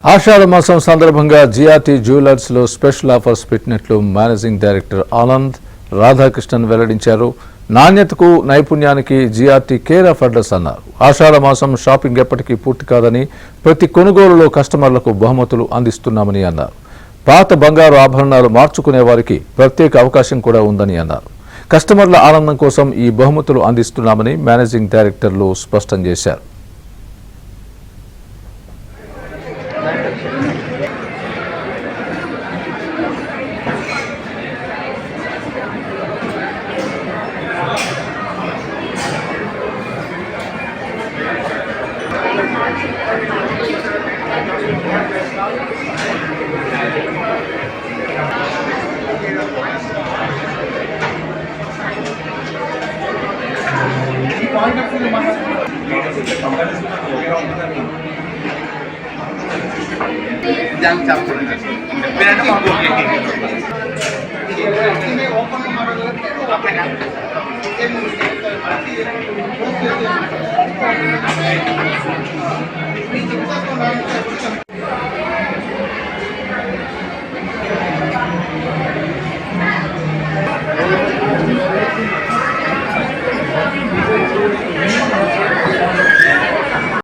ఆషాఢ మాసం సందర్భంగా GRT jewellers లో స్పెషల్ ఆఫర్స్ పెట్టినట్లు మేనేజింగ్ డైరెక్టర్ ఆనంద్ రాధాకృష్ణన్ వెల్లడించారు. నాణ్యతకు నైపుణ్యానికి జిఆర్టీ కేర్ ఆఫ్ అడ్రస్ అన్నారు. ఆషాఢ మాసం షాపింగ్ ఎప్పటికీ పూర్తి కాదని ప్రతి కొనుగోలులో కస్టమర్లకు బహుమతులు అందిస్తున్నామని అన్నారు. పాత బంగారు ఆభరణాలు మార్చుకునే వారికి ప్రత్యేక అవకాశం కూడా ఉందని అన్నారు. కస్టమర్ల ఆనందం కోసం ఈ బహుమతులు అందిస్తున్నామని మేనేజింగ్ డైరెక్టర్లు స్పష్టం చేశారు. ఓపెన్